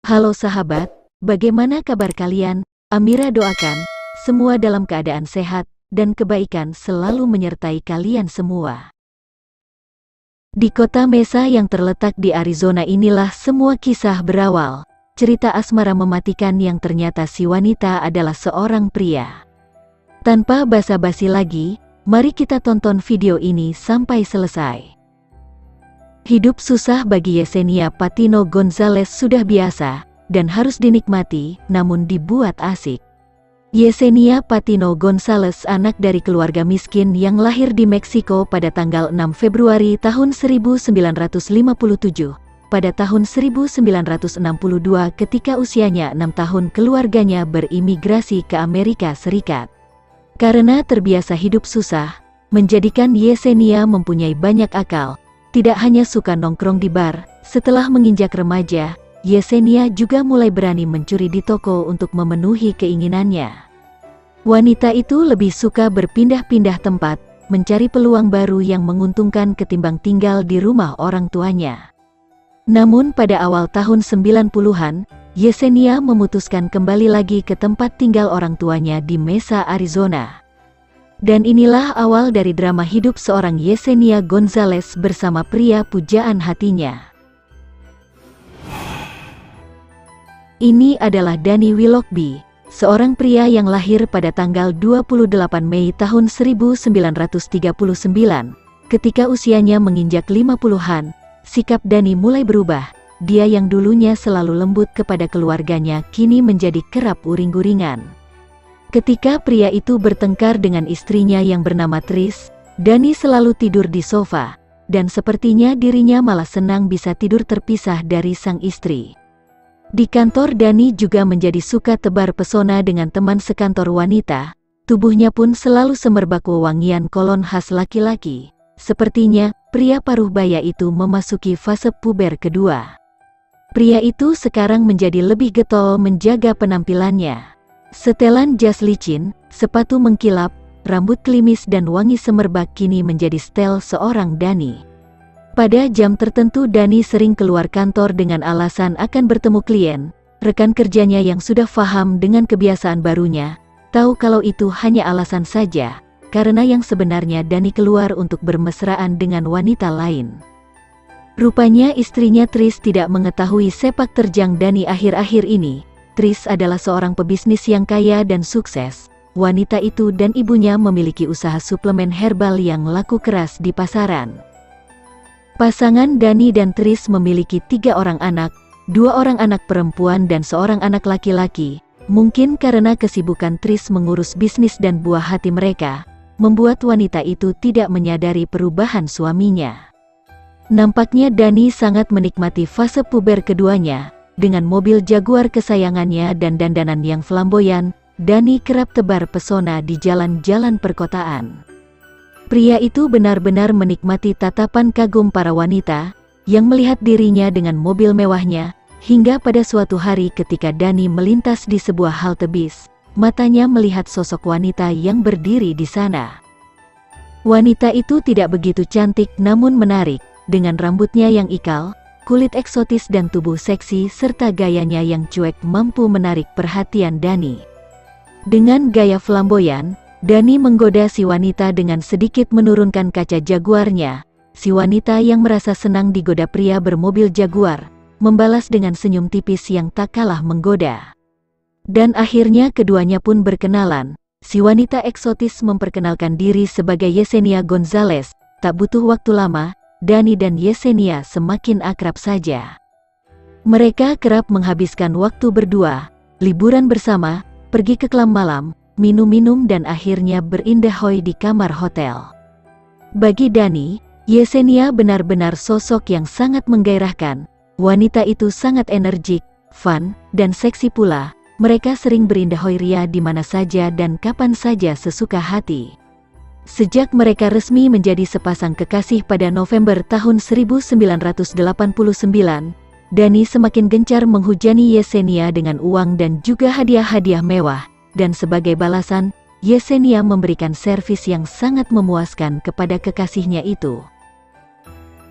Halo sahabat, bagaimana kabar kalian? Amira doakan, semua dalam keadaan sehat, dan kebaikan selalu menyertai kalian semua. Di kota Mesa yang terletak di Arizona inilah semua kisah berawal. Cerita asmara mematikan yang ternyata si wanita adalah seorang pria. Tanpa basa-basi lagi, mari kita tonton video ini sampai selesai. Hidup susah bagi Yesenia Patino Gonzalez sudah biasa, dan harus dinikmati, namun dibuat asik. Yesenia Patino Gonzalez anak dari keluarga miskin yang lahir di Meksiko pada tanggal 6 Februari tahun 1957. Pada tahun 1962 ketika usianya 6 tahun keluarganya berimigrasi ke Amerika Serikat. Karena terbiasa hidup susah, menjadikan Yesenia mempunyai banyak akal. Tidak hanya suka nongkrong di bar, setelah menginjak remaja, Yesenia juga mulai berani mencuri di toko untuk memenuhi keinginannya. Wanita itu lebih suka berpindah-pindah tempat, mencari peluang baru yang menguntungkan ketimbang tinggal di rumah orang tuanya. Namun pada awal tahun 90-an, Yesenia memutuskan kembali lagi ke tempat tinggal orang tuanya di Mesa, Arizona. Dan inilah awal dari drama hidup seorang Yesenia Gonzalez bersama pria pujaan hatinya. Ini adalah Danny Willoughby, seorang pria yang lahir pada tanggal 28 Mei tahun 1939. Ketika usianya menginjak 50-an, sikap Danny mulai berubah. Dia yang dulunya selalu lembut kepada keluarganya kini menjadi kerap uring-uringan. Ketika pria itu bertengkar dengan istrinya yang bernama Tris, Danny selalu tidur di sofa, dan sepertinya dirinya malah senang bisa tidur terpisah dari sang istri. Di kantor Danny juga menjadi suka tebar pesona dengan teman sekantor wanita, tubuhnya pun selalu semerbak wewangian kolon khas laki-laki. Sepertinya, pria paruh baya itu memasuki fase puber kedua. Pria itu sekarang menjadi lebih getol menjaga penampilannya. Setelan jas licin, sepatu mengkilap, rambut klimis dan wangi semerbak kini menjadi stel seorang Danny. Pada jam tertentu Danny sering keluar kantor dengan alasan akan bertemu klien. Rekan kerjanya yang sudah paham dengan kebiasaan barunya, tahu kalau itu hanya alasan saja, karena yang sebenarnya Danny keluar untuk bermesraan dengan wanita lain. Rupanya istrinya Tris tidak mengetahui sepak terjang Danny akhir-akhir ini. Tris adalah seorang pebisnis yang kaya dan sukses. Wanita itu dan ibunya memiliki usaha suplemen herbal yang laku keras di pasaran. Pasangan Danny dan Tris memiliki 3 orang anak, 2 orang anak perempuan dan 1 anak laki-laki. Mungkin karena kesibukan Tris mengurus bisnis dan buah hati mereka, membuat wanita itu tidak menyadari perubahan suaminya. Nampaknya Danny sangat menikmati fase puber keduanya. Dengan mobil Jaguar kesayangannya dan dandanan yang flamboyan, Danny kerap tebar pesona di jalan-jalan perkotaan. Pria itu benar-benar menikmati tatapan kagum para wanita yang melihat dirinya dengan mobil mewahnya, hingga pada suatu hari ketika Danny melintas di sebuah halte bis, matanya melihat sosok wanita yang berdiri di sana. Wanita itu tidak begitu cantik namun menarik, dengan rambutnya yang ikal, kulit eksotis dan tubuh seksi serta gayanya yang cuek mampu menarik perhatian Danny. Dengan gaya flamboyan, Danny menggoda si wanita dengan sedikit menurunkan kaca Jaguarnya. Si wanita yang merasa senang digoda pria bermobil Jaguar, membalas dengan senyum tipis yang tak kalah menggoda. Dan akhirnya keduanya pun berkenalan. Si wanita eksotis memperkenalkan diri sebagai Yesenia Gonzalez. Tak butuh waktu lama, Danny dan Yesenia semakin akrab saja. Mereka kerap menghabiskan waktu berdua, liburan bersama, pergi ke klub malam, minum-minum dan akhirnya berindah-hoi di kamar hotel. Bagi Danny, Yesenia benar-benar sosok yang sangat menggairahkan. Wanita itu sangat energik, fun, dan seksi pula. Mereka sering berindah-hoi ria di mana saja dan kapan saja sesuka hati. Sejak mereka resmi menjadi sepasang kekasih pada November tahun 1989, Danny semakin gencar menghujani Yesenia dengan uang dan juga hadiah-hadiah mewah, dan sebagai balasan, Yesenia memberikan servis yang sangat memuaskan kepada kekasihnya itu.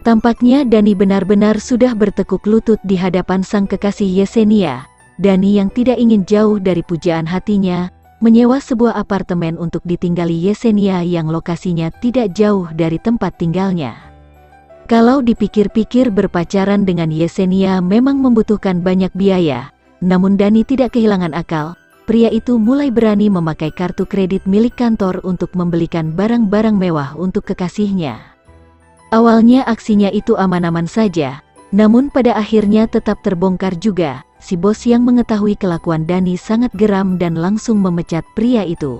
Tampaknya Dani benar-benar sudah bertekuk lutut di hadapan sang kekasih Yesenia. Dani yang tidak ingin jauh dari pujaan hatinya, menyewa sebuah apartemen untuk ditinggali Yesenia yang lokasinya tidak jauh dari tempat tinggalnya. Kalau dipikir-pikir berpacaran dengan Yesenia memang membutuhkan banyak biaya, namun Dani tidak kehilangan akal. Pria itu mulai berani memakai kartu kredit milik kantor untuk membelikan barang-barang mewah untuk kekasihnya. Awalnya aksinya itu aman-aman saja, namun pada akhirnya tetap terbongkar juga. Si bos yang mengetahui kelakuan Dani sangat geram dan langsung memecat pria itu.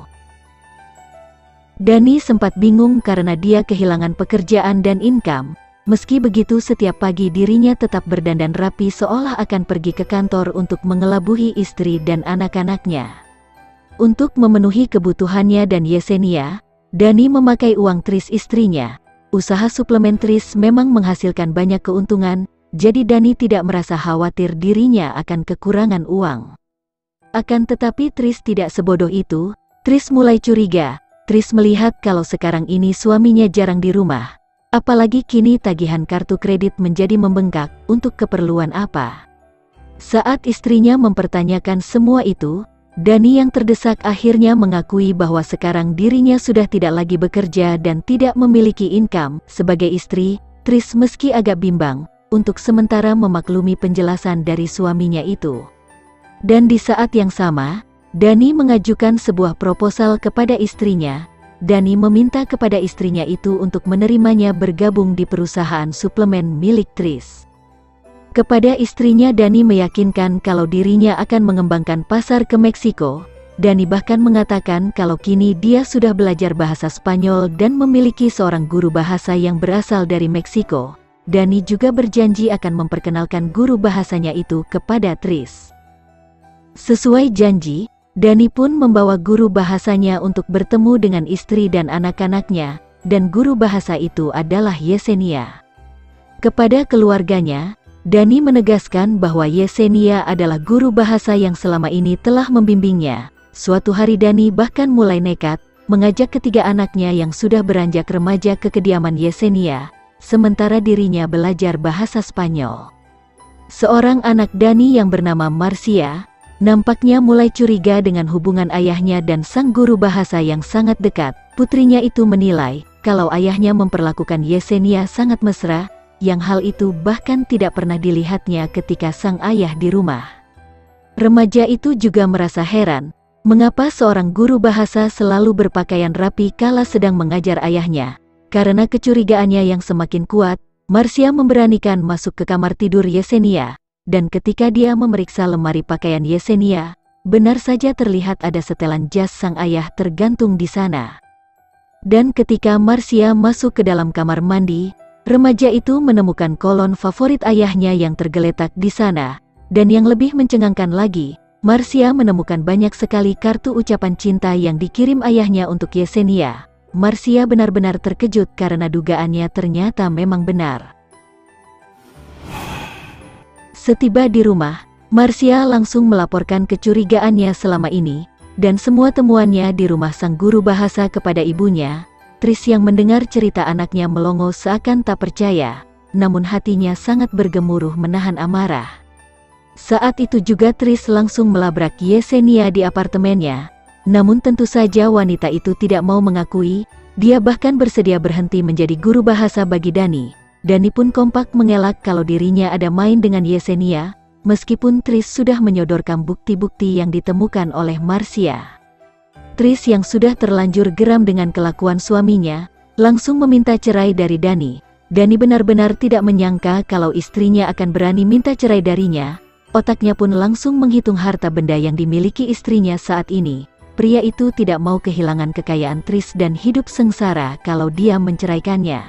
Dani sempat bingung karena dia kehilangan pekerjaan dan income. Meski begitu setiap pagi dirinya tetap berdandan rapi seolah akan pergi ke kantor untuk mengelabui istri dan anak-anaknya. Untuk memenuhi kebutuhannya dan Yesenia, Dani memakai uang Tris istrinya. Usaha suplemen Tris memang menghasilkan banyak keuntungan, jadi Dani tidak merasa khawatir dirinya akan kekurangan uang. Akan tetapi Tris tidak sebodoh itu. Tris mulai curiga. Tris melihat kalau sekarang ini suaminya jarang di rumah. Apalagi kini tagihan kartu kredit menjadi membengkak, untuk keperluan apa? Saat istrinya mempertanyakan semua itu, Dani yang terdesak akhirnya mengakui bahwa sekarang dirinya sudah tidak lagi bekerja dan tidak memiliki income. Sebagai istri, Tris meski agak bimbang, untuk sementara memaklumi penjelasan dari suaminya itu. Dan di saat yang sama, Dani mengajukan sebuah proposal kepada istrinya. Dani meminta kepada istrinya itu untuk menerimanya bergabung di perusahaan suplemen milik Tris. Kepada istrinya Dani meyakinkan kalau dirinya akan mengembangkan pasar ke Meksiko. Dani bahkan mengatakan kalau kini dia sudah belajar bahasa Spanyol dan memiliki seorang guru bahasa yang berasal dari Meksiko. Dani juga berjanji akan memperkenalkan guru bahasanya itu kepada Tris. Sesuai janji, Dani pun membawa guru bahasanya untuk bertemu dengan istri dan anak-anaknya, dan guru bahasa itu adalah Yesenia. Kepada keluarganya, Dani menegaskan bahwa Yesenia adalah guru bahasa yang selama ini telah membimbingnya. Suatu hari Dani bahkan mulai nekat, mengajak ketiga anaknya yang sudah beranjak remaja ke kediaman Yesenia, sementara dirinya belajar bahasa Spanyol. Seorang anak Dani yang bernama Marcia, nampaknya mulai curiga dengan hubungan ayahnya dan sang guru bahasa yang sangat dekat. Putrinya itu menilai, kalau ayahnya memperlakukan Yesenia sangat mesra, yang hal itu bahkan tidak pernah dilihatnya ketika sang ayah di rumah. Remaja itu juga merasa heran, mengapa seorang guru bahasa selalu berpakaian rapi kala sedang mengajar ayahnya. Karena kecurigaannya yang semakin kuat, Marcia memberanikan masuk ke kamar tidur Yesenia, dan ketika dia memeriksa lemari pakaian Yesenia, benar saja terlihat ada setelan jas sang ayah tergantung di sana. Dan ketika Marcia masuk ke dalam kamar mandi, remaja itu menemukan kolon favorit ayahnya yang tergeletak di sana, dan yang lebih mencengangkan lagi, Marcia menemukan banyak sekali kartu ucapan cinta yang dikirim ayahnya untuk Yesenia. Marcia benar-benar terkejut karena dugaannya ternyata memang benar. Setiba di rumah, Marcia langsung melaporkan kecurigaannya selama ini, dan semua temuannya di rumah sang guru bahasa kepada ibunya. Tris yang mendengar cerita anaknya melongo seakan tak percaya, namun hatinya sangat bergemuruh menahan amarah. Saat itu juga Tris langsung melabrak Yesenia di apartemennya, namun tentu saja wanita itu tidak mau mengakui. Dia bahkan bersedia berhenti menjadi guru bahasa bagi Dani. Dani pun kompak mengelak kalau dirinya ada main dengan Yesenia, meskipun Tris sudah menyodorkan bukti-bukti yang ditemukan oleh Marcia. Tris yang sudah terlanjur geram dengan kelakuan suaminya, langsung meminta cerai dari Dani. Dani benar-benar tidak menyangka kalau istrinya akan berani minta cerai darinya. Otaknya pun langsung menghitung harta benda yang dimiliki istrinya saat ini. Pria itu tidak mau kehilangan kekayaan Tris dan hidup sengsara kalau dia menceraikannya.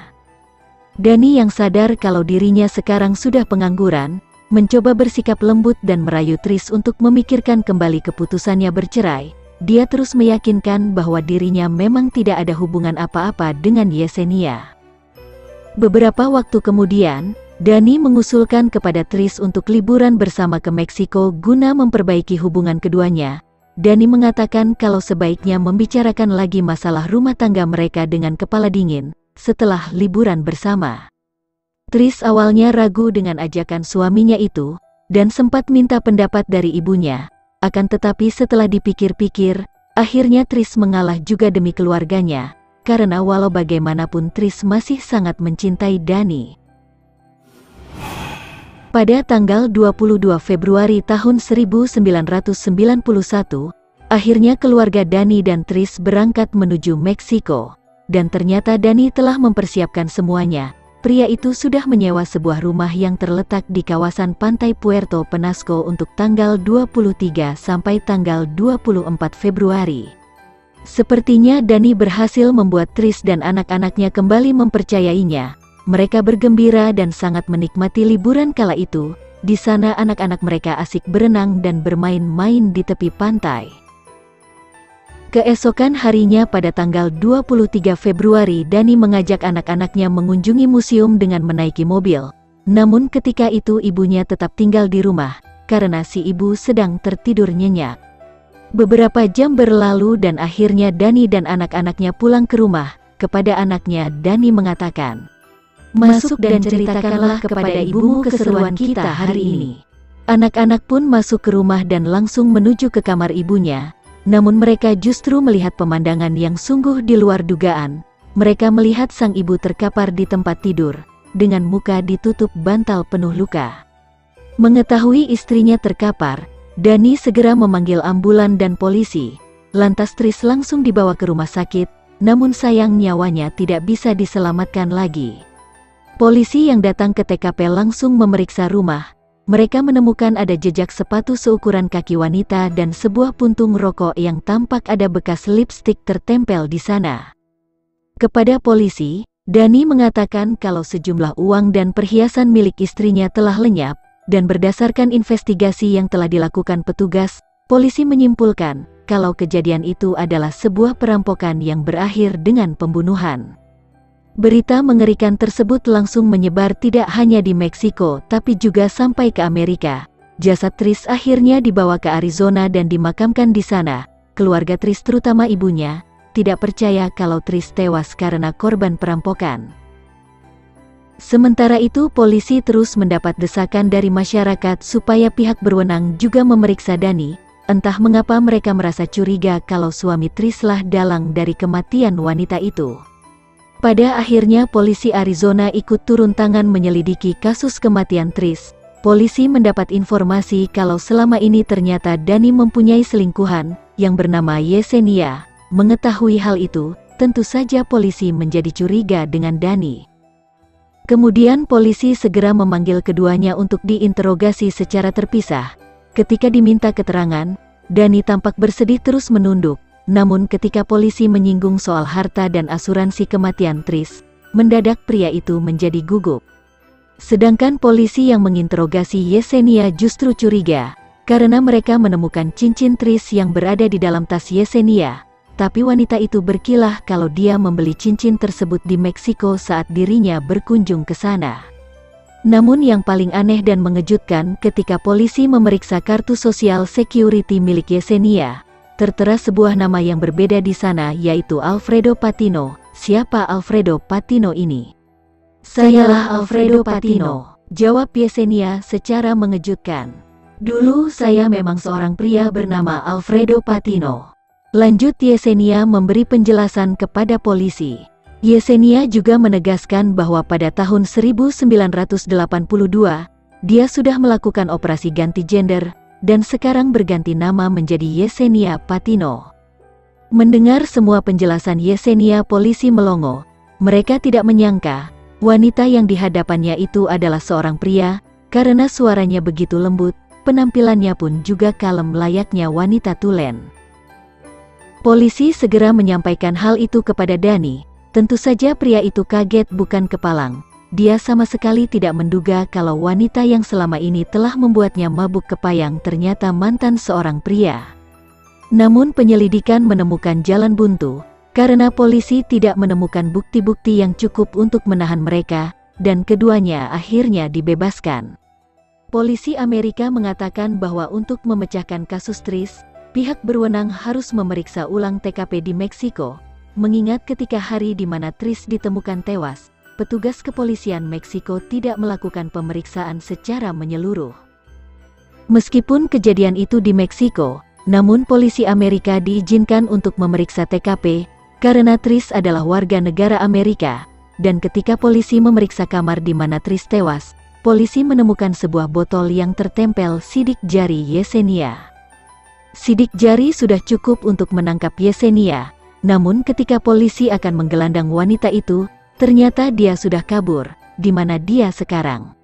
Dani yang sadar kalau dirinya sekarang sudah pengangguran, mencoba bersikap lembut dan merayu Tris untuk memikirkan kembali keputusannya bercerai. Dia terus meyakinkan bahwa dirinya memang tidak ada hubungan apa-apa dengan Yesenia. Beberapa waktu kemudian, Dani mengusulkan kepada Tris untuk liburan bersama ke Meksiko guna memperbaiki hubungan keduanya. Dani mengatakan kalau sebaiknya membicarakan lagi masalah rumah tangga mereka dengan kepala dingin, setelah liburan bersama. Tris awalnya ragu dengan ajakan suaminya itu, dan sempat minta pendapat dari ibunya. Akan tetapi setelah dipikir-pikir, akhirnya Tris mengalah juga demi keluarganya, karena walau bagaimanapun Tris masih sangat mencintai Dani. Pada tanggal 22 Februari tahun 1991, akhirnya keluarga Dani dan Tris berangkat menuju Meksiko. Dan ternyata Dani telah mempersiapkan semuanya. Pria itu sudah menyewa sebuah rumah yang terletak di kawasan pantai Puerto Penasco untuk tanggal 23 sampai tanggal 24 Februari. Sepertinya Dani berhasil membuat Tris dan anak-anaknya kembali mempercayainya. Mereka bergembira dan sangat menikmati liburan kala itu. Di sana anak-anak mereka asik berenang dan bermain-main di tepi pantai. Keesokan harinya pada tanggal 23 Februari Dani mengajak anak-anaknya mengunjungi museum dengan menaiki mobil. Namun ketika itu ibunya tetap tinggal di rumah, karena si ibu sedang tertidur nyenyak. Beberapa jam berlalu dan akhirnya Dani dan anak-anaknya pulang ke rumah. Kepada anaknya Dani mengatakan, "Masuk dan ceritakanlah kepada ibumu keseruan kita hari ini." Anak-anak pun masuk ke rumah dan langsung menuju ke kamar ibunya. Namun mereka justru melihat pemandangan yang sungguh di luar dugaan. Mereka melihat sang ibu terkapar di tempat tidur, dengan muka ditutup bantal penuh luka. Mengetahui istrinya terkapar, Dani segera memanggil ambulan dan polisi. Lantas Tris langsung dibawa ke rumah sakit, namun sayang nyawanya tidak bisa diselamatkan lagi. Polisi yang datang ke TKP langsung memeriksa rumah. Mereka menemukan ada jejak sepatu seukuran kaki wanita dan sebuah puntung rokok yang tampak ada bekas lipstik tertempel di sana. Kepada polisi, Dani mengatakan kalau sejumlah uang dan perhiasan milik istrinya telah lenyap, dan berdasarkan investigasi yang telah dilakukan petugas, polisi menyimpulkan kalau kejadian itu adalah sebuah perampokan yang berakhir dengan pembunuhan. Berita mengerikan tersebut langsung menyebar tidak hanya di Meksiko tapi juga sampai ke Amerika. Jasad Tris akhirnya dibawa ke Arizona dan dimakamkan di sana. Keluarga Tris terutama ibunya tidak percaya kalau Tris tewas karena korban perampokan. Sementara itu polisi terus mendapat desakan dari masyarakat supaya pihak berwenang juga memeriksa Dani. Entah mengapa mereka merasa curiga kalau suami Trislah dalang dari kematian wanita itu. Pada akhirnya polisi Arizona ikut turun tangan menyelidiki kasus kematian Tris. Polisi mendapat informasi kalau selama ini ternyata Dani mempunyai selingkuhan yang bernama Yesenia. Mengetahui hal itu, tentu saja polisi menjadi curiga dengan Dani. Kemudian polisi segera memanggil keduanya untuk diinterogasi secara terpisah. Ketika diminta keterangan, Dani tampak bersedih terus menunduk. Namun ketika polisi menyinggung soal harta dan asuransi kematian Tris, mendadak pria itu menjadi gugup. Sedangkan polisi yang menginterogasi Yesenia justru curiga, karena mereka menemukan cincin Tris yang berada di dalam tas Yesenia. Tapi wanita itu berkilah kalau dia membeli cincin tersebut di Meksiko saat dirinya berkunjung ke sana. Namun yang paling aneh dan mengejutkan ketika polisi memeriksa kartu sosial security milik Yesenia, tertera sebuah nama yang berbeda di sana yaitu Alfredo Patino. Siapa Alfredo Patino ini? "Sayalah Alfredo Patino," jawab Yesenia secara mengejutkan. "Dulu saya memang seorang pria bernama Alfredo Patino." Lanjut Yesenia memberi penjelasan kepada polisi. Yesenia juga menegaskan bahwa pada tahun 1982, dia sudah melakukan operasi ganti gender, dan sekarang berganti nama menjadi Yesenia Patino. Mendengar semua penjelasan Yesenia, polisi melongo. Mereka tidak menyangka, wanita yang di hadapannya itu adalah seorang pria, karena suaranya begitu lembut, penampilannya pun juga kalem layaknya wanita tulen. Polisi segera menyampaikan hal itu kepada Dani. Tentu saja pria itu kaget bukan kepalang. Dia sama sekali tidak menduga kalau wanita yang selama ini telah membuatnya mabuk kepayang ternyata mantan seorang pria. Namun penyelidikan menemukan jalan buntu, karena polisi tidak menemukan bukti-bukti yang cukup untuk menahan mereka, dan keduanya akhirnya dibebaskan. Polisi Amerika mengatakan bahwa untuk memecahkan kasus Tris, pihak berwenang harus memeriksa ulang TKP di Meksiko, mengingat ketika hari di mana Tris ditemukan tewas, petugas kepolisian Meksiko tidak melakukan pemeriksaan secara menyeluruh. Meskipun kejadian itu di Meksiko, namun polisi Amerika diizinkan untuk memeriksa TKP, karena Tris adalah warga negara Amerika, dan ketika polisi memeriksa kamar di mana Tris tewas, polisi menemukan sebuah botol yang tertempel sidik jari Yesenia. Sidik jari sudah cukup untuk menangkap Yesenia, namun ketika polisi akan menggelandang wanita itu, ternyata dia sudah kabur. Di mana dia sekarang?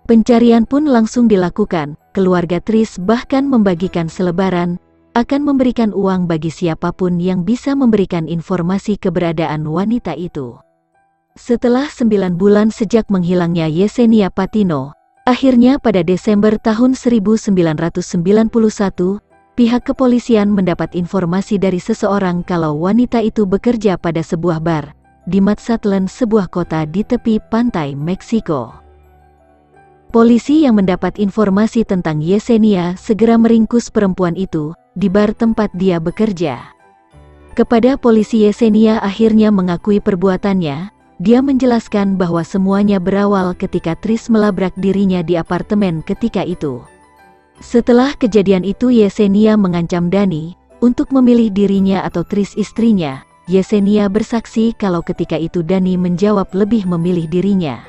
Pencarian pun langsung dilakukan. Keluarga Tris bahkan membagikan selebaran, akan memberikan uang bagi siapapun yang bisa memberikan informasi keberadaan wanita itu. Setelah 9 bulan sejak menghilangnya Yesenia Patino, akhirnya pada Desember tahun 1991, pihak kepolisian mendapat informasi dari seseorang kalau wanita itu bekerja pada sebuah bar di Mazatlan, sebuah kota di tepi pantai Meksiko. Polisi yang mendapat informasi tentang Yesenia segera meringkus perempuan itu di bar tempat dia bekerja. Kepada polisi, Yesenia akhirnya mengakui perbuatannya. Dia menjelaskan bahwa semuanya berawal ketika Tris melabrak dirinya di apartemen ketika itu. Setelah kejadian itu, Yesenia mengancam Dani untuk memilih dirinya atau Tris istrinya. Yesenia bersaksi kalau ketika itu Dani menjawab lebih memilih dirinya.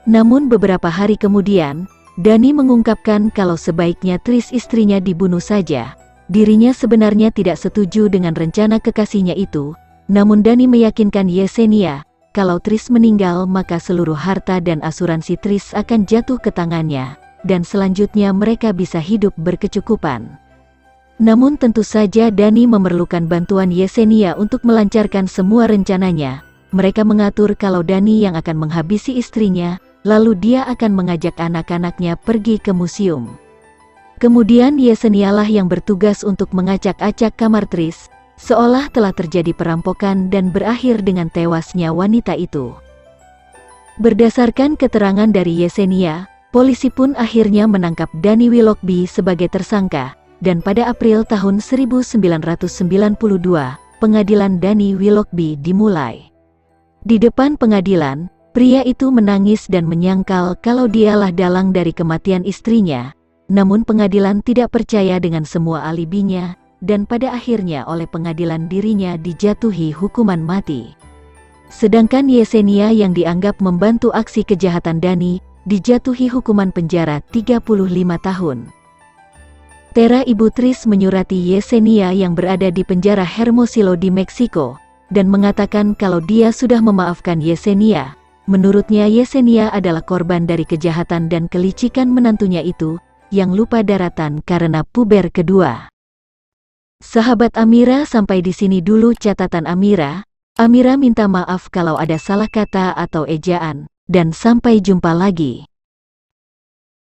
Namun beberapa hari kemudian, Dani mengungkapkan kalau sebaiknya Tris istrinya dibunuh saja. Dirinya sebenarnya tidak setuju dengan rencana kekasihnya itu, namun Dani meyakinkan Yesenia kalau Tris meninggal maka seluruh harta dan asuransi Tris akan jatuh ke tangannya, dan selanjutnya mereka bisa hidup berkecukupan. Namun tentu saja Dani memerlukan bantuan Yesenia untuk melancarkan semua rencananya. Mereka mengatur kalau Dani yang akan menghabisi istrinya, lalu dia akan mengajak anak-anaknya pergi ke museum. Kemudian Yesenia lah yang bertugas untuk mengacak-acak kamar Tris, seolah telah terjadi perampokan dan berakhir dengan tewasnya wanita itu. Berdasarkan keterangan dari Yesenia, polisi pun akhirnya menangkap Danny Willoughby sebagai tersangka, dan pada April tahun 1992, pengadilan Danny Willoughby dimulai. Di depan pengadilan, pria itu menangis dan menyangkal kalau dialah dalang dari kematian istrinya, namun pengadilan tidak percaya dengan semua alibinya, dan pada akhirnya oleh pengadilan dirinya dijatuhi hukuman mati. Sedangkan Yesenia yang dianggap membantu aksi kejahatan Dani, dijatuhi hukuman penjara 35 tahun. Tera, ibu Tris, menyurati Yesenia yang berada di penjara Hermosillo di Meksiko, dan mengatakan kalau dia sudah memaafkan Yesenia. Menurutnya Yesenia adalah korban dari kejahatan dan kelicikan menantunya itu, yang lupa daratan karena puber kedua. Sahabat Amira, sampai di sini dulu catatan Amira. Amira minta maaf kalau ada salah kata atau ejaan, dan sampai jumpa lagi.